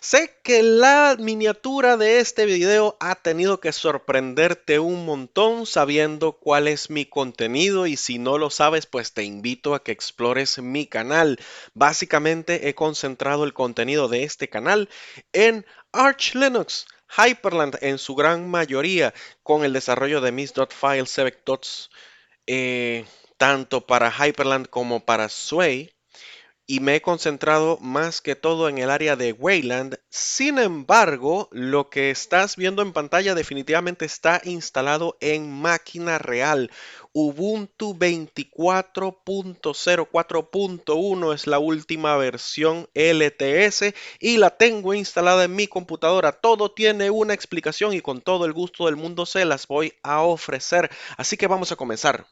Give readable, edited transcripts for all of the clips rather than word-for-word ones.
Sé que la miniatura de este video ha tenido que sorprenderte un montón sabiendo cuál es mi contenido y si no lo sabes, pues te invito a que explores mi canal. Básicamente he concentrado el contenido de este canal en Arch Linux, Hyperland en su gran mayoría, con el desarrollo de Miss.File, Sevec.Dots, tanto para Hyperland como para Sway y me he concentrado más que todo en el área de Wayland. Sin embargo, lo que estás viendo en pantalla definitivamente está instalado en máquina real. Ubuntu 24.04.1 es la última versión LTS y la tengo instalada en mi computadora. Todo tiene una explicación y con todo el gusto del mundo se las voy a ofrecer. Así que vamos a comenzar.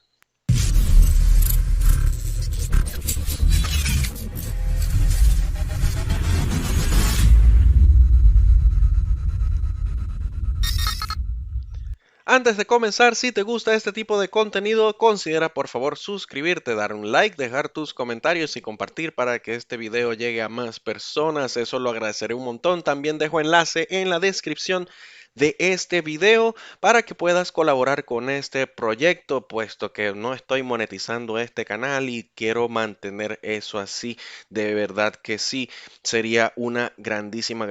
Antes de comenzar, si te gusta este tipo de contenido, considera por favor suscribirte, dar un like, dejar tus comentarios y compartir para que este video llegue a más personas. Eso lo agradeceré un montón. También dejo enlace en la descripción de este video para que puedas colaborar con este proyecto, puesto que no estoy monetizando este canal y quiero mantener eso así. De verdad que sí, sería una grandísima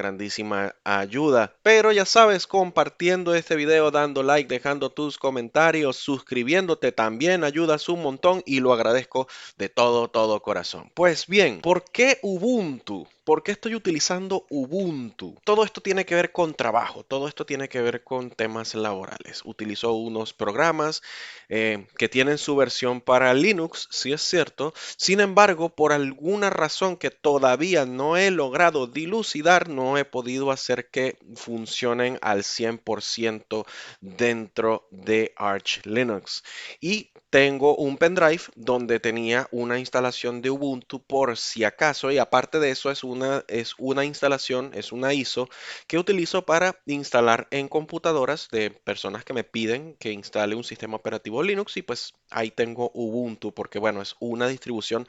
ayuda. Pero ya sabes, compartiendo este video, dando like, dejando tus comentarios, suscribiéndote también ayudas un montón y lo agradezco de todo corazón. Pues bien, ¿por qué Ubuntu? ¿Por qué estoy utilizando Ubuntu? Todo esto tiene que ver con trabajo, todo esto tiene que ver con temas laborales. Utilizo unos programas que tienen su versión para Linux, sí es cierto. Sin embargo, por alguna razón que todavía no he logrado dilucidar, no he podido hacer que funcionen al 100% dentro de Arch Linux. Y tengo un pendrive donde tenía una instalación de Ubuntu por si acaso, y aparte de eso es una instalación, es una ISO que utilizo para instalar en computadoras de personas que me piden que instale un sistema operativo Linux y pues ahí tengo Ubuntu porque bueno, es una distribución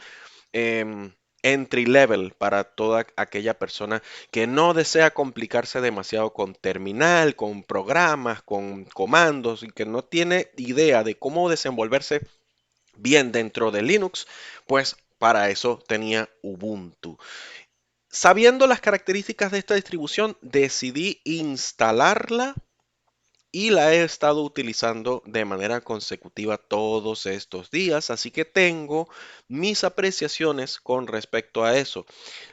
entry level para toda aquella persona que no desea complicarse demasiado con terminal, con programas, con comandos y que no tiene idea de cómo desenvolverse bien dentro de Linux, pues para eso tenía Ubuntu. Sabiendo las características de esta distribución, decidí instalarla y la he estado utilizando de manera consecutiva todos estos días, así que tengo mis apreciaciones con respecto a eso.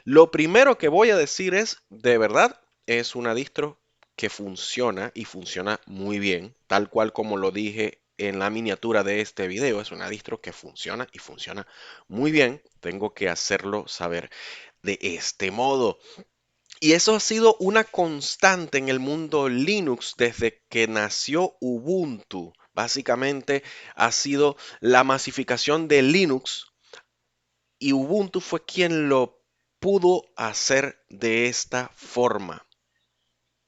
Lo primero que voy a decir es, de verdad, es una distro que funciona y funciona muy bien, tal cual como lo dije en la miniatura de este video, es una distro que funciona y funciona muy bien, tengo que hacerlo saber de este modo. Y eso ha sido una constante en el mundo Linux desde que nació Ubuntu. Básicamente ha sido la masificación de Linux y Ubuntu fue quien lo pudo hacer de esta forma.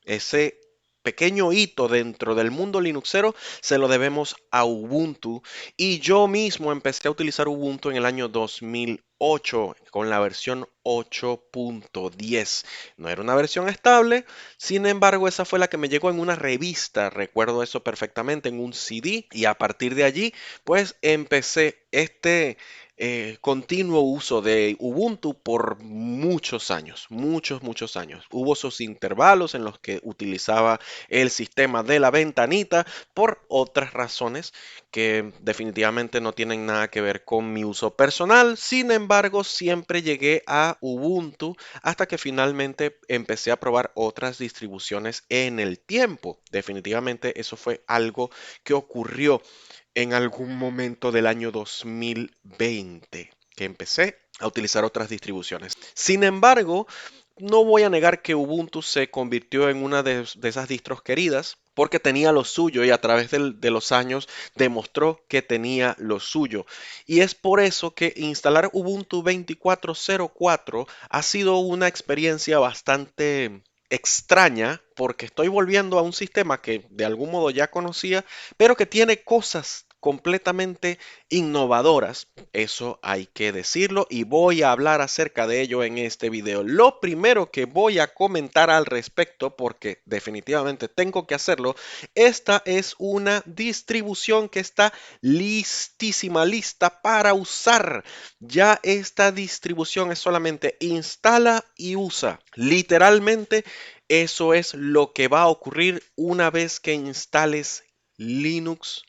Ese pequeño hito dentro del mundo Linuxero se lo debemos a Ubuntu y yo mismo empecé a utilizar Ubuntu en el año 2008 con la versión 8.10. No era una versión estable, sin embargo esa fue la que me llegó en una revista, recuerdo eso perfectamente, en un CD y a partir de allí pues empecé este continuo uso de Ubuntu por muchos años, muchos años. Hubo sus intervalos en los que utilizaba el sistema de la ventanita por otras razones que definitivamente no tienen nada que ver con mi uso personal. Sin embargo, siempre llegué a Ubuntu hasta que finalmente empecé a probar otras distribuciones en el tiempo. Definitivamente eso fue algo que ocurrió en algún momento del año 2020 que empecé a utilizar otras distribuciones. Sin embargo, no voy a negar que Ubuntu se convirtió en una de esas distros queridas porque tenía lo suyo y a través de los años demostró que tenía lo suyo. Y es por eso que instalar Ubuntu 24.04 ha sido una experiencia bastante extraña porque estoy volviendo a un sistema que de algún modo ya conocía, pero que tiene cosas completamente innovadoras. Eso hay que decirlo y voy a hablar acerca de ello en este video. Lo primero que voy a comentar al respecto, porque definitivamente tengo que hacerlo, esta es una distribución que está listísima, lista para usar. Ya esta distribución es solamente instala y usa. Literalmente eso es lo que va a ocurrir una vez que instales Linux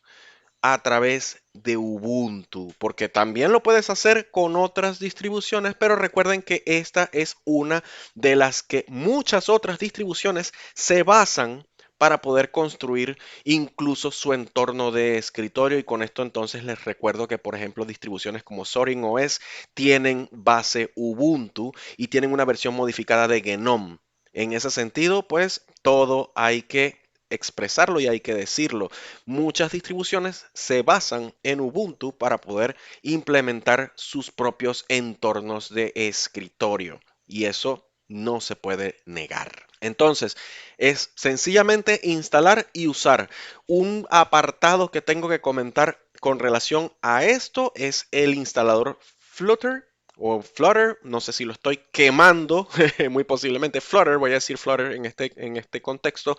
a través de Ubuntu, porque también lo puedes hacer con otras distribuciones, pero recuerden que esta es una de las que muchas otras distribuciones se basan para poder construir incluso su entorno de escritorio. Y con esto entonces les recuerdo que, por ejemplo, distribuciones como Zorin OS tienen base Ubuntu y tienen una versión modificada de GNOME. En ese sentido, pues todo hay que expresarlo y hay que decirlo. Muchas distribuciones se basan en Ubuntu para poder implementar sus propios entornos de escritorio y eso no se puede negar. Entonces, es sencillamente instalar y usar. Un apartado que tengo que comentar con relación a esto es el instalador Flutter o Flutter, no sé si lo estoy quemando, muy posiblemente Flutter, voy a decir Flutter en este contexto.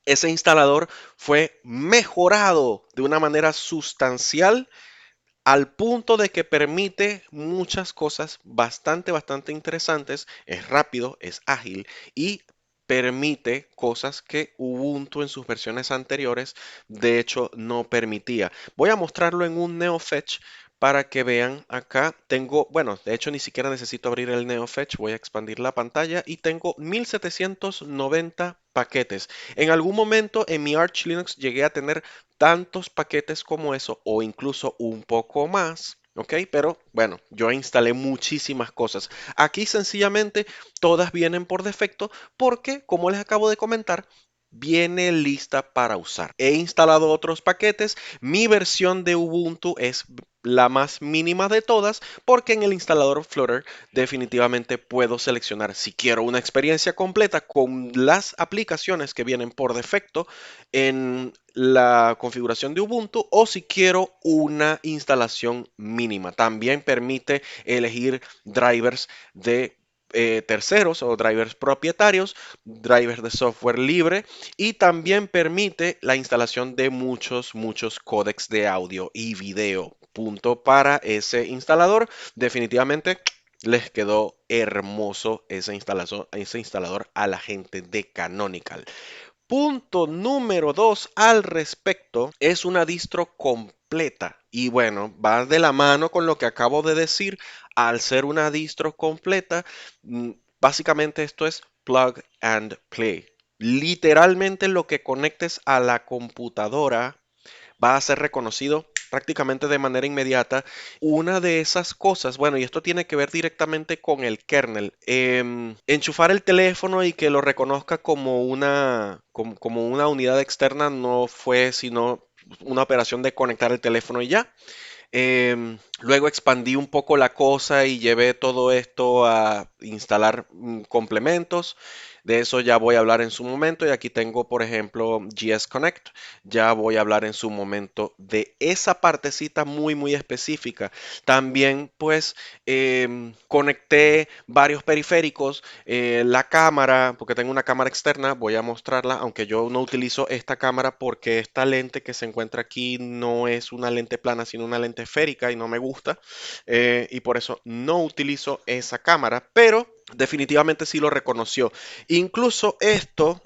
Ese instalador fue mejorado de una manera sustancial al punto de que permite muchas cosas bastante interesantes. Es rápido, es ágil y permite cosas que Ubuntu en sus versiones anteriores de hecho no permitía. Voy a mostrarlo en un NeoFetch para que vean. Acá tengo, bueno, de hecho ni siquiera necesito abrir el NeoFetch, voy a expandir la pantalla y tengo 1790 paquetes. En algún momento en mi Arch Linux llegué a tener tantos paquetes como eso o incluso un poco más. ¿Ok? Pero bueno, yo instalé muchísimas cosas. Aquí sencillamente todas vienen por defecto porque, como les acabo de comentar, viene lista para usar. He instalado otros paquetes. Mi versión de Ubuntu es la más mínima de todas porque en el instalador Flutter definitivamente puedo seleccionar si quiero una experiencia completa con las aplicaciones que vienen por defecto en la configuración de Ubuntu o si quiero una instalación mínima. También permite elegir drivers de terceros o drivers propietarios, drivers de software libre y también permite la instalación de muchos códecs de audio y video. Punto para ese instalador. Definitivamente les quedó hermoso ese instalador a la gente de Canonical. Punto número 2 al respecto es una distro completa. Y bueno, va de la mano con lo que acabo de decir. Al ser una distro completa, básicamente esto es plug and play. Literalmente lo que conectes a la computadora va a ser reconocido prácticamente de manera inmediata. Una de esas cosas, bueno, y esto tiene que ver directamente con el kernel, enchufar el teléfono y que lo reconozca como una unidad externa no fue sino una operación de conectar el teléfono y ya. Luego expandí un poco la cosa y llevé todo esto a instalar complementos. De eso ya voy a hablar en su momento. Y aquí tengo, por ejemplo, GS Connect. Ya voy a hablar en su momento de esa partecita muy específica. También, pues, conecté varios periféricos. La cámara, porque tengo una cámara externa, voy a mostrarla, aunque yo no utilizo esta cámara porque esta lente que se encuentra aquí no es una lente plana, sino una lente esférica y no me gusta. Y por eso no utilizo esa cámara, pero definitivamente sí lo reconoció. Incluso esto,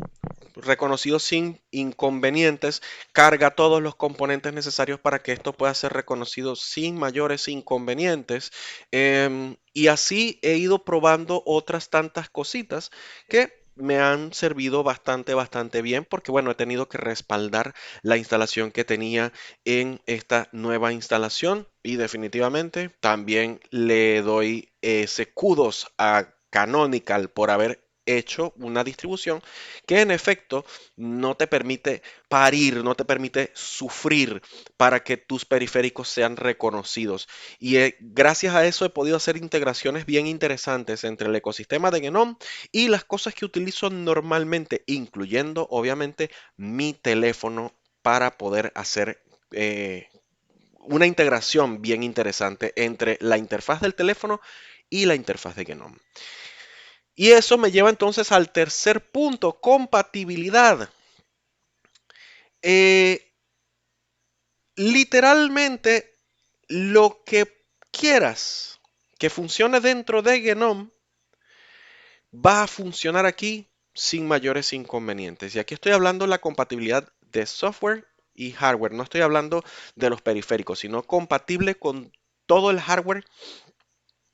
reconocido sin inconvenientes, carga todos los componentes necesarios para que esto pueda ser reconocido sin mayores inconvenientes. Y así he ido probando otras tantas cositas que me han servido bastante bien porque bueno, he tenido que respaldar la instalación que tenía en esta nueva instalación y definitivamente también le doy ese kudos a Canonical por haber hecho una distribución que en efecto no te permite parir, no te permite sufrir para que tus periféricos sean reconocidos. Y gracias a eso he podido hacer integraciones bien interesantes entre el ecosistema de GNOME y las cosas que utilizo normalmente, incluyendo obviamente mi teléfono para poder hacer una integración bien interesante entre la interfaz del teléfono y la interfaz de Genome. Y eso me lleva entonces al tercer punto, compatibilidad. Eh, Literalmente, lo que quieras que funcione dentro de Genome va a funcionar aquí sin mayores inconvenientes. Y aquí estoy hablando de la compatibilidad de software y hardware. No estoy hablando de los periféricos, sino compatible con todo el hardware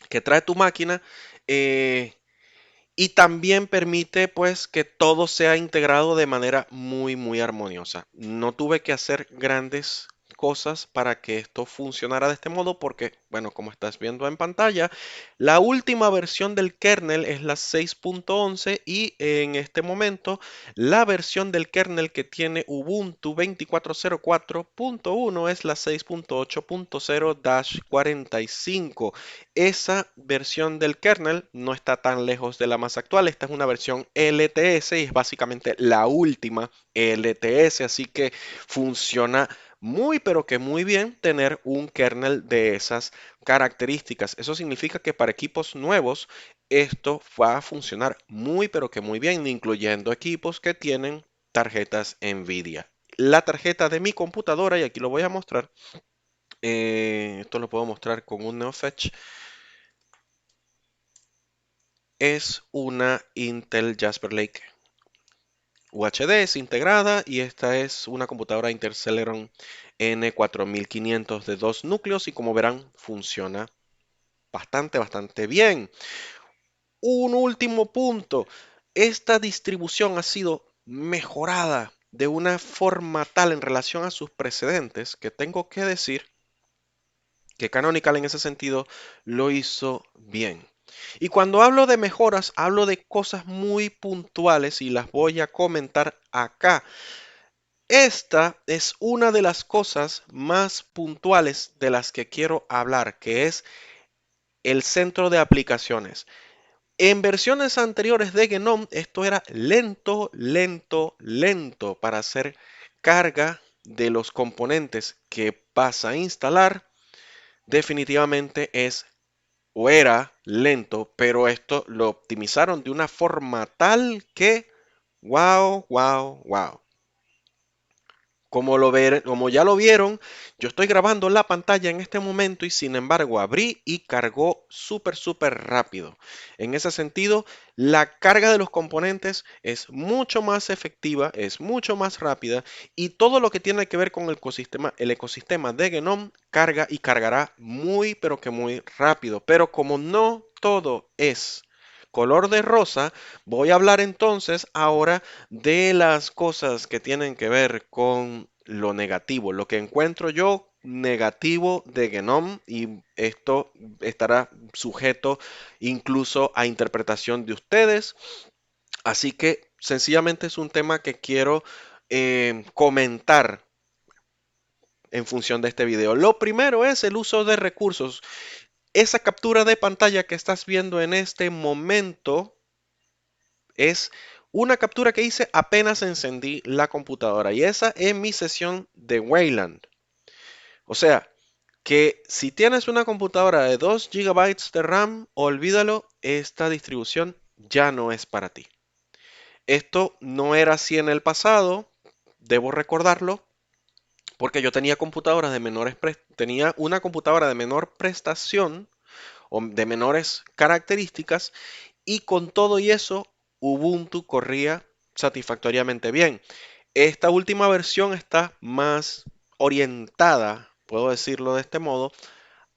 que trae tu máquina. Y también permite pues que todo sea integrado de manera muy armoniosa. No tuve que hacer grandes cosas para que esto funcionara de este modo porque, bueno, como estás viendo en pantalla, la última versión del kernel es la 6.11 y en este momento la versión del kernel que tiene Ubuntu 24.04.1 es la 6.8.0-45. Esa versión del kernel no está tan lejos de la más actual. Esta es una versión LTS y es básicamente la última LTS, así que funciona muy pero que muy bien tener un kernel de esas características. Eso significa que para equipos nuevos esto va a funcionar muy pero que muy bien, incluyendo equipos que tienen tarjetas Nvidia. La tarjeta de mi computadora, y aquí lo voy a mostrar, esto lo puedo mostrar con un NeoFetch, es una Intel Jasper Lake UHD, es integrada y esta es una computadora Intel Celeron N4500 de 2 núcleos y como verán funciona bastante bien. Un último punto, esta distribución ha sido mejorada de una forma tal en relación a sus precedentes que tengo que decir que Canonical en ese sentido lo hizo bien. Y cuando hablo de mejoras, hablo de cosas muy puntuales y las voy a comentar acá. Esta es una de las cosas más puntuales de las que quiero hablar, que es el centro de aplicaciones. En versiones anteriores de Genome, esto era lento para hacer carga de los componentes que vas a instalar. Definitivamente es o era lento, pero esto lo optimizaron de una forma tal que, wow. Como ya lo vieron, yo estoy grabando la pantalla en este momento y sin embargo abrí y cargó súper rápido. En ese sentido, la carga de los componentes es mucho más efectiva, es mucho más rápida y todo lo que tiene que ver con el ecosistema de Genome carga y cargará muy pero que muy rápido. Pero como no todo es color de rosa, voy a hablar entonces ahora de las cosas que tienen que ver con lo negativo, lo que encuentro yo negativo de Genome y esto estará sujeto incluso a interpretación de ustedes. Así que sencillamente es un tema que quiero comentar en función de este video. Lo primero es el uso de recursos. Esa captura de pantalla que estás viendo en este momento es una captura que hice apenas encendí la computadora y esa es mi sesión de Wayland. O sea, que si tienes una computadora de 2 gigabytes de RAM, olvídalo, esta distribución ya no es para ti. Esto no era así en el pasado, debo recordarlo, porque yo tenía tenía una computadora de menor prestación o de menores características y con todo y eso Ubuntu corría satisfactoriamente bien. Esta última versión está más orientada, puedo decirlo de este modo,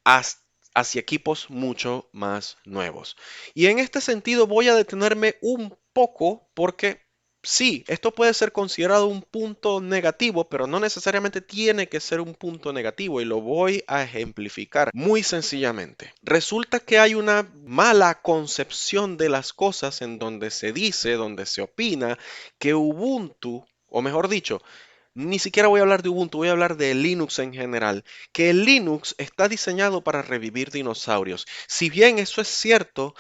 hacia equipos mucho más nuevos. Y en este sentido voy a detenerme un poco porque sí, esto puede ser considerado un punto negativo, pero no necesariamente tiene que ser un punto negativo y lo voy a ejemplificar muy sencillamente. Resulta que hay una mala concepción de las cosas en donde se dice, donde se opina que Ubuntu, o mejor dicho, ni siquiera voy a hablar de Ubuntu, voy a hablar de Linux en general, que Linux está diseñado para revivir dinosaurios. Si bien eso es cierto,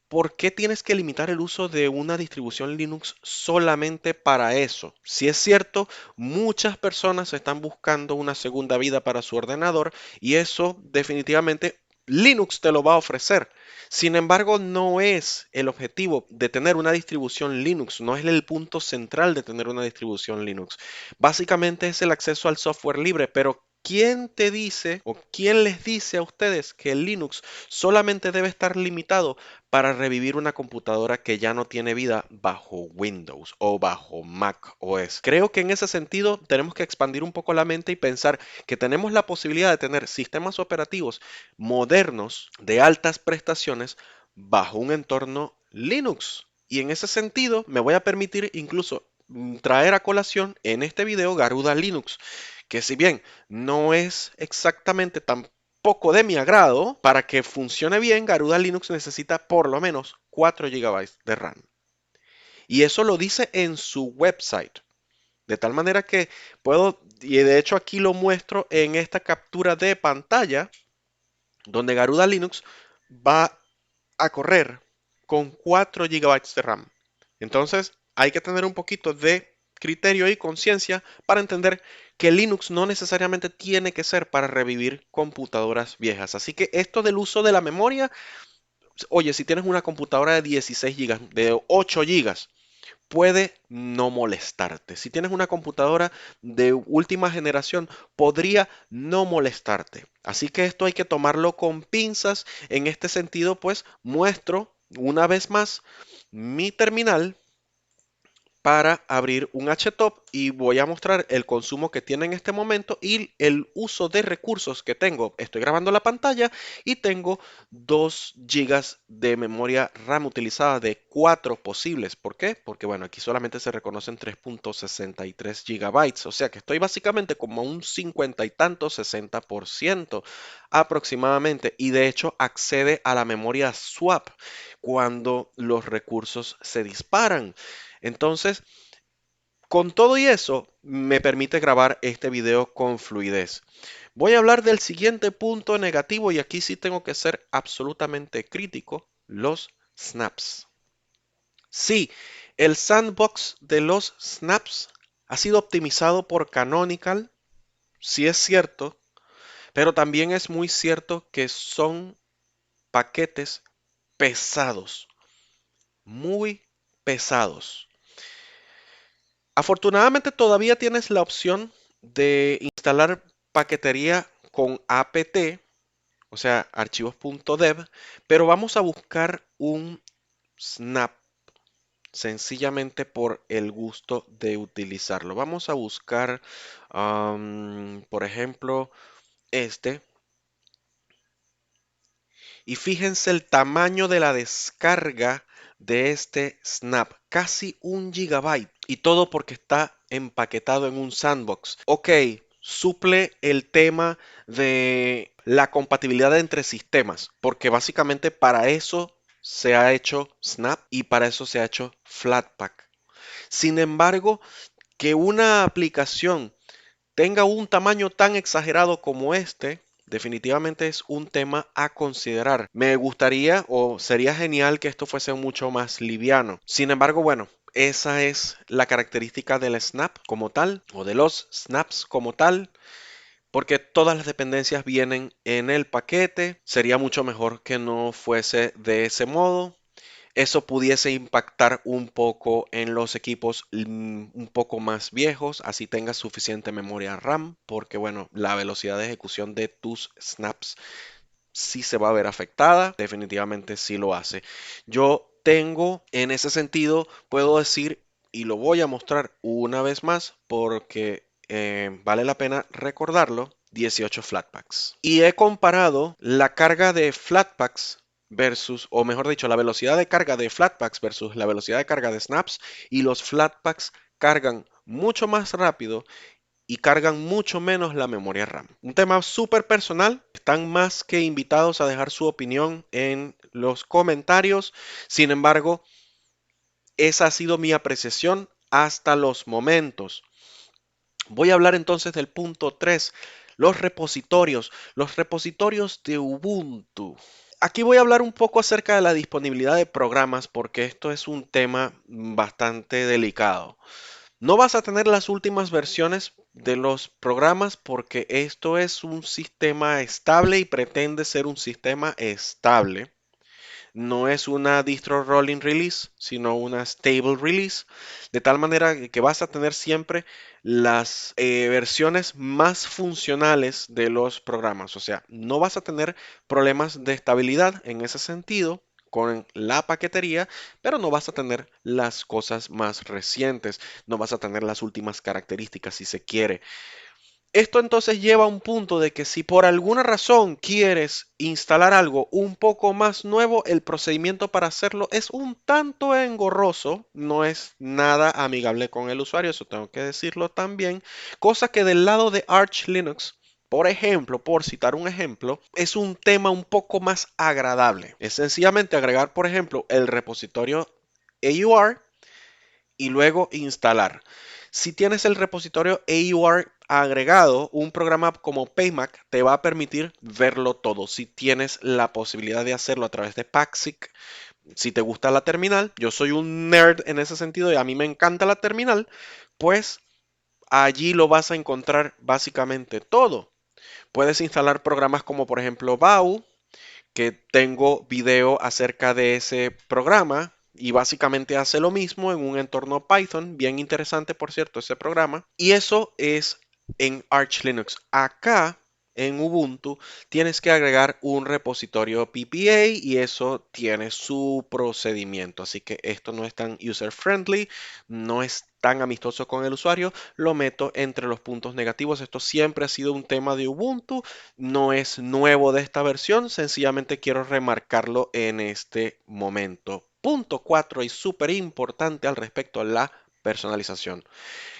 ¿por qué tienes que limitar el uso de una distribución Linux solamente para eso? Si es cierto, muchas personas están buscando una segunda vida para su ordenador y eso definitivamente Linux te lo va a ofrecer. Sin embargo, no es el objetivo de tener una distribución Linux, no es el punto central de tener una distribución Linux. Básicamente es el acceso al software libre, pero ¿quién te dice o quién les dice a ustedes que el Linux solamente debe estar limitado para revivir una computadora que ya no tiene vida bajo Windows o bajo Mac OS? Creo que en ese sentido tenemos que expandir un poco la mente y pensar que tenemos la posibilidad de tener sistemas operativos modernos de altas prestaciones bajo un entorno Linux. Y en ese sentido me voy a permitir incluso traer a colación en este video Garuda Linux, que si bien no es exactamente tan poco de mi agrado, para que funcione bien, Garuda Linux necesita por lo menos 4 gigabytes de RAM. Y eso lo dice en su website. De tal manera que puedo, y de hecho aquí lo muestro en esta captura de pantalla, donde Garuda Linux va a correr con 4 gigabytes de RAM. Entonces hay que tener un poquito de criterio y conciencia para entender que Linux no necesariamente tiene que ser para revivir computadoras viejas. Así que esto del uso de la memoria, oye, si tienes una computadora de 16 gigas, de 8 gigas, puede no molestarte. Si tienes una computadora de última generación, podría no molestarte. Así que esto hay que tomarlo con pinzas. En este sentido, pues muestro una vez más mi terminal para abrir un HTOP y voy a mostrar el consumo que tiene en este momento y el uso de recursos que tengo. Estoy grabando la pantalla y tengo 2 gigas de memoria RAM utilizada de 4 posibles. ¿Por qué? Porque bueno, aquí solamente se reconocen 3.63 gigabytes, o sea que estoy básicamente como un 50 y tanto, 60% aproximadamente, y de hecho accede a la memoria swap cuando los recursos se disparan. Entonces, con todo y eso, me permite grabar este video con fluidez. Voy a hablar del siguiente punto negativo y aquí sí tengo que ser absolutamente crítico, los snaps. Sí, el sandbox de los snaps ha sido optimizado por Canonical, sí es cierto, pero también es muy cierto que son paquetes pesados, muy pesados. Afortunadamente todavía tienes la opción de instalar paquetería con apt, o sea, archivos.dev, pero vamos a buscar un snap sencillamente por el gusto de utilizarlo. Vamos a buscar, por ejemplo, este. Y fíjense el tamaño de la descarga de este snap, casi 1 gigabyte. Y todo porque está empaquetado en un sandbox. Ok, suple el tema de la compatibilidad entre sistemas, porque básicamente para eso se ha hecho Snap y para eso se ha hecho Flatpak. Sin embargo, que una aplicación tenga un tamaño tan exagerado como este, definitivamente es un tema a considerar. Me gustaría o sería genial que esto fuese mucho más liviano. Sin embargo, bueno, esa es la característica del snap como tal o de los snaps como tal. Porque todas las dependencias vienen en el paquete. Sería mucho mejor que no fuese de ese modo. Eso pudiese impactar un poco en los equipos un poco más viejos, así tengas suficiente memoria RAM, porque bueno, la velocidad de ejecución de tus snaps sí se va a ver afectada, definitivamente sí lo hace. Yo tengo, en ese sentido, puedo decir, y lo voy a mostrar una vez más, porque vale la pena recordarlo, 18 Flatpaks. Y he comparado la carga de Flatpaks versus, o mejor dicho, la velocidad de carga de Flatpaks versus la velocidad de carga de snaps, y los Flatpaks cargan mucho más rápido y cargan mucho menos la memoria RAM. Un tema súper personal. Están más que invitados a dejar su opinión en los comentarios. Sin embargo, esa ha sido mi apreciación hasta los momentos. Voy a hablar entonces del punto 3, los repositorios de Ubuntu. Aquí voy a hablar un poco acerca de la disponibilidad de programas porque esto es un tema bastante delicado. No vas a tener las últimas versiones de los programas porque esto es un sistema estable y pretende ser un sistema estable. No es una distro rolling release, sino una stable release, de tal manera que vas a tener siempre las versiones más funcionales de los programas. O sea, no vas a tener problemas de estabilidad en ese sentido con la paquetería, pero no vas a tener las cosas más recientes, no vas a tener las últimas características si se quiere. Esto entonces lleva a un punto de que si por alguna razón quieres instalar algo un poco más nuevo, el procedimiento para hacerlo es un tanto engorroso, no es nada amigable con el usuario, eso tengo que decirlo también, cosa que del lado de Arch Linux, por ejemplo, por citar un ejemplo, es un tema un poco más agradable. Es sencillamente agregar, por ejemplo, el repositorio AUR y luego instalar. Si tienes el repositorio AUR agregado, un programa como Paymac te va a permitir verlo todo. Si tienes la posibilidad de hacerlo a través de Paxic, si te gusta la terminal, yo soy un nerd en ese sentido y a mí me encanta la terminal, pues allí lo vas a encontrar básicamente todo. Puedes instalar programas como por ejemplo BAU, que tengo video acerca de ese programa y básicamente hace lo mismo en un entorno Python, bien interesante por cierto ese programa, y eso es en Arch Linux. Acá en Ubuntu tienes que agregar un repositorio PPA y eso tiene su procedimiento, así que esto no es tan user friendly, no es tan amistoso con el usuario, lo meto entre los puntos negativos. Esto siempre ha sido un tema de Ubuntu, no es nuevo de esta versión, sencillamente quiero remarcarlo en este momento. Punto 4 y súper importante al respecto a la personalización.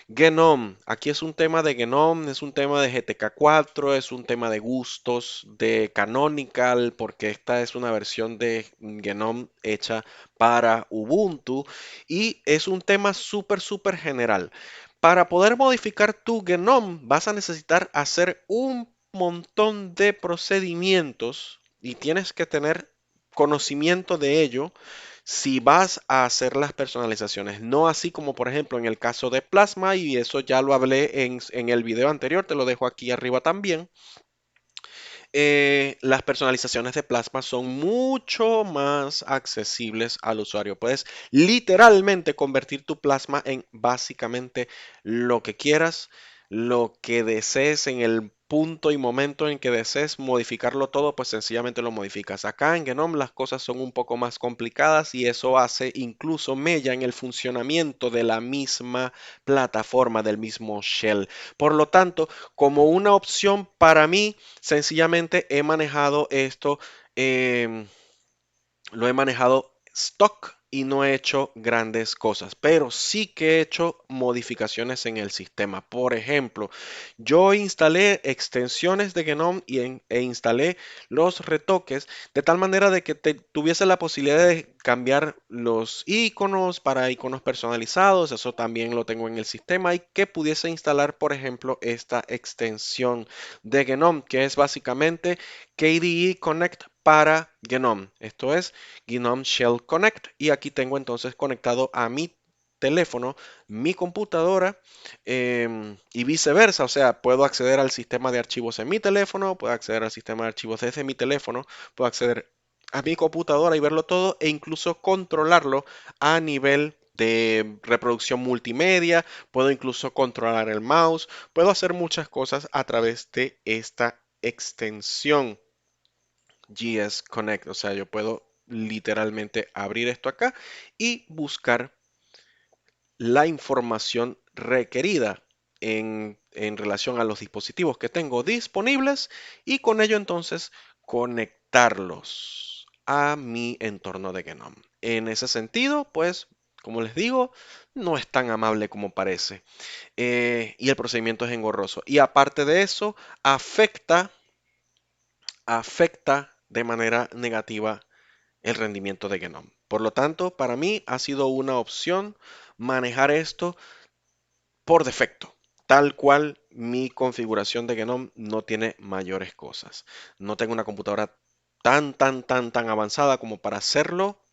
Gnome, aquí es un tema de Gnome, es un tema de GTK4, es un tema de gustos, de Canonical, porque esta es una versión de Gnome hecha para Ubuntu y es un tema súper general. Para poder modificar tu Gnome vas a necesitar hacer un montón de procedimientos y tienes que tener conocimiento de ello si vas a hacer las personalizaciones. No así como por ejemplo en el caso de Plasma, y eso ya lo hablé en el video anterior, te lo dejo aquí arriba también. Las personalizaciones de Plasma son mucho más accesibles al usuario. Puedes literalmente convertir tu Plasma en básicamente lo que quieras, lo que desees en el punto y momento en que desees modificarlo todo, pues sencillamente lo modificas. Acá en Genome las cosas son un poco más complicadas y eso hace incluso mella en el funcionamiento de la misma plataforma, del mismo shell. Por lo tanto, como una opción para mí, sencillamente he manejado esto, lo he manejado stock y no he hecho grandes cosas, pero sí que he hecho modificaciones en el sistema. Por ejemplo, yo instalé extensiones de Genome e instalé los retoques de tal manera de que tuviese la posibilidad de cambiar los iconos para iconos personalizados. Eso también lo tengo en el sistema y que pudiese instalar, por ejemplo, esta extensión de Genome, que es básicamente KDE Connect para Genome. Esto es Gnome Shell Connect. Y aquí tengo entonces conectado a mi teléfono, mi computadora y viceversa. O sea, puedo acceder al sistema de archivos en mi teléfono, puedo acceder al sistema de archivos desde mi teléfono, puedo acceder a mi computadora y verlo todo e incluso controlarlo a nivel de reproducción multimedia, puedo incluso controlar el mouse, puedo hacer muchas cosas a través de esta extensión GS Connect. O sea, yo puedo literalmente abrir esto acá y buscar la información requerida en relación a los dispositivos que tengo disponibles y con ello entonces conectarlos a mi entorno de Genome. En ese sentido, pues, como les digo, no es tan amable como parece y el procedimiento es engorroso. Y aparte de eso, afecta de manera negativa el rendimiento de Genome. Por lo tanto, para mí ha sido una opción manejar esto por defecto, tal cual mi configuración de Genome no tiene mayores cosas. No tengo una computadora tan avanzada como para hacerlo,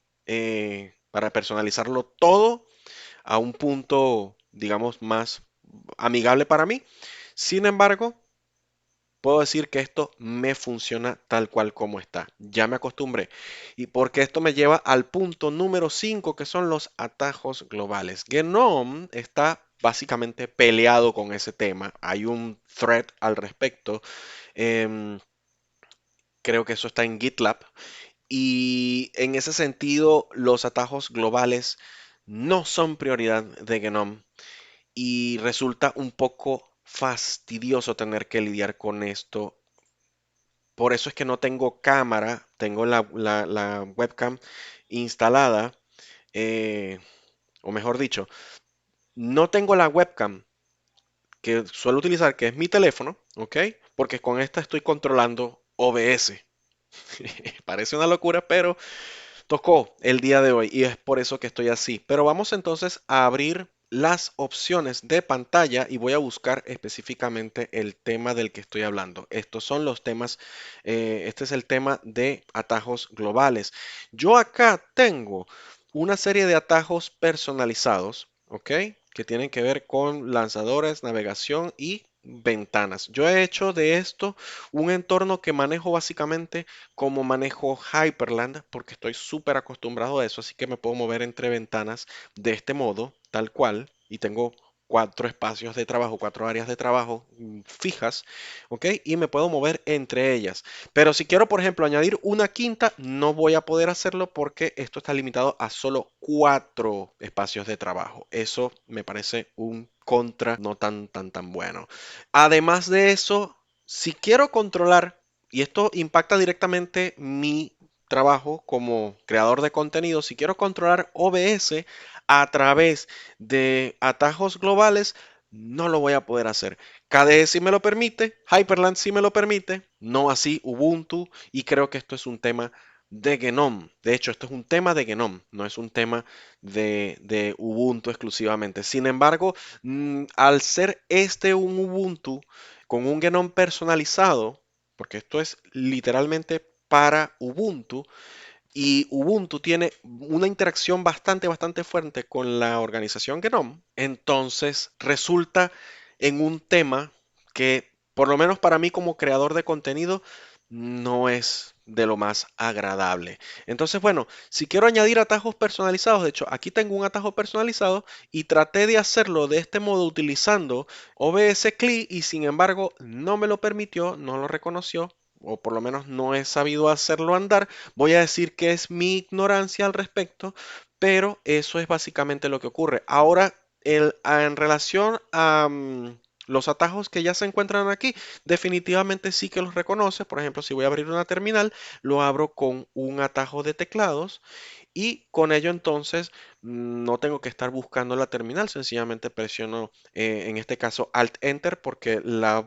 para personalizarlo todo a un punto, digamos, más amigable para mí. Sin embargo, puedo decir que esto me funciona tal cual como está. Ya me acostumbré. Y porque esto me lleva al punto número 5, que son los atajos globales. Gnome está básicamente peleado con ese tema. Hay un thread al respecto. em, Creo que eso está en GitLab. Y en ese sentido, los atajos globales no son prioridad de Gnome y resulta un poco fastidioso tener que lidiar con esto. Por eso es que no tengo cámara, tengo la webcam instalada, eh, o mejor dicho, no tengo la webcam que suelo utilizar, que es mi teléfono, ¿ok? Porque con esta estoy controlando OBS. Parece una locura, pero tocó el día de hoy y es por eso que estoy así. Pero vamos entonces a abrir las opciones de pantalla y voy a buscar específicamente el tema del que estoy hablando. Estos son los temas, este es el tema de atajos globales. Yo acá tengo una serie de atajos personalizados, ¿ok? Que tienen que ver con lanzadores, navegación y ventanas. Yo he hecho de esto un entorno que manejo básicamente como manejo Hyperland, porque estoy súper acostumbrado a eso, así que me puedo mover entre ventanas de este modo, tal cual, y tengo cuatro espacios de trabajo, cuatro áreas de trabajo fijas, ¿ok? Y me puedo mover entre ellas. Pero si quiero, por ejemplo, añadir una quinta, no voy a poder hacerlo porque esto está limitado a solo cuatro espacios de trabajo. Eso me parece un contra no tan bueno. Además de eso, si quiero controlar y esto impacta directamente mi trabajo como creador de contenido. Si quiero controlar OBS a través de atajos globales, no lo voy a poder hacer. KDE sí me lo permite, Hyperland sí me lo permite, no así Ubuntu, y creo que esto es un tema de Gnome. De hecho, esto es un tema de Gnome, no es un tema de Ubuntu exclusivamente. Sin embargo, al ser este un Ubuntu con un Gnome personalizado, porque esto es literalmente para Ubuntu, y Ubuntu tiene una interacción bastante fuerte con la organización Gnome, entonces resulta en un tema que, por lo menos para mí como creador de contenido, no es de lo más agradable. Entonces, bueno, si quiero añadir atajos personalizados, de hecho, aquí tengo un atajo personalizado y traté de hacerlo de este modo utilizando OBS CLI y sin embargo no me lo permitió, no lo reconoció, o por lo menos no he sabido hacerlo andar. Voy a decir que es mi ignorancia al respecto, pero eso es básicamente lo que ocurre. Ahora, en relación a los atajos que ya se encuentran aquí, definitivamente sí que los reconoce. Por ejemplo, si voy a abrir una terminal, lo abro con un atajo de teclados y con ello entonces no tengo que estar buscando la terminal, sencillamente presiono en este caso Alt Enter porque la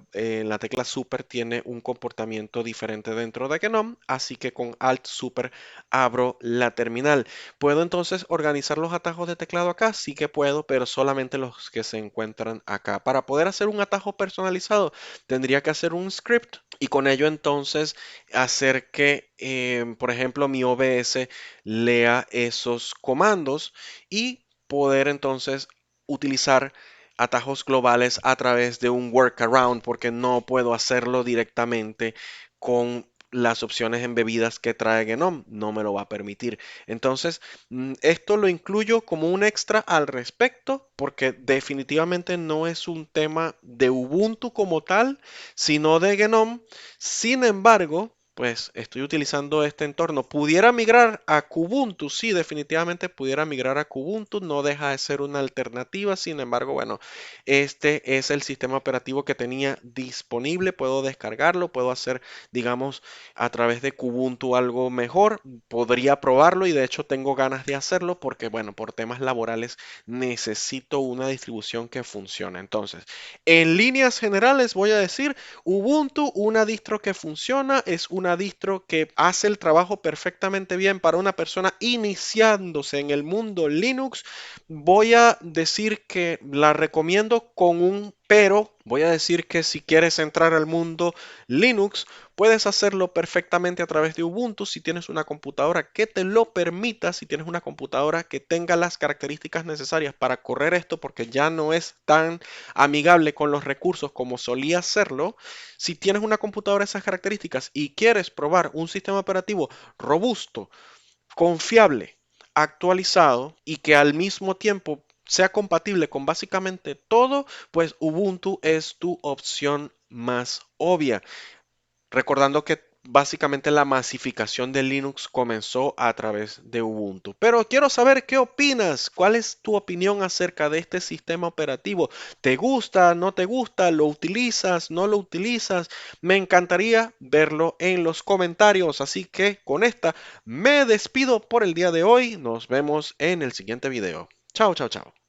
tecla Super tiene un comportamiento diferente dentro de Gnome, así que con Alt Super abro la terminal. ¿Puedo entonces organizar los atajos de teclado acá? Sí que puedo, pero solamente los que se encuentran acá. Para poder hacer un atajo personalizado, tendría que hacer un script y con ello entonces hacer que, por ejemplo, mi OBS lea esos comandos y poder entonces utilizar atajos globales a través de un workaround porque no puedo hacerlo directamente con las opciones embebidas que trae Gnome, no me lo va a permitir. Entonces, esto lo incluyo como un extra al respecto porque definitivamente no es un tema de Ubuntu como tal, sino de Gnome. Sin embargo, pues estoy utilizando este entorno. ¿Pudiera migrar a Kubuntu? Sí, definitivamente pudiera migrar a Kubuntu. No deja de ser una alternativa. Sin embargo, bueno, este es el sistema operativo que tenía disponible. Puedo descargarlo, puedo hacer, digamos, a través de Kubuntu algo mejor. Podría probarlo y de hecho tengo ganas de hacerlo porque, bueno, por temas laborales necesito una distribución que funcione. Entonces, en líneas generales voy a decir Ubuntu, una distro que funciona, es una distro que hace el trabajo perfectamente bien para una persona iniciándose en el mundo Linux. Voy a decir que la recomiendo con un pero Voy a decir que si quieres entrar al mundo Linux, puedes hacerlo perfectamente a través de Ubuntu si tienes una computadora que te lo permita, si tienes una computadora que tenga las características necesarias para correr esto, porque ya no es tan amigable con los recursos como solía serlo. Si tienes una computadora de esas características y quieres probar un sistema operativo robusto, confiable, actualizado y que al mismo tiempo sea compatible con básicamente todo, pues Ubuntu es tu opción más obvia. Recordando que básicamente la masificación de Linux comenzó a través de Ubuntu. Pero quiero saber qué opinas. ¿Cuál es tu opinión acerca de este sistema operativo? ¿Te gusta? ¿No te gusta? ¿Lo utilizas? ¿No lo utilizas? Me encantaría verlo en los comentarios. Así que con esta me despido por el día de hoy. Nos vemos en el siguiente video. Chao, chao, chao.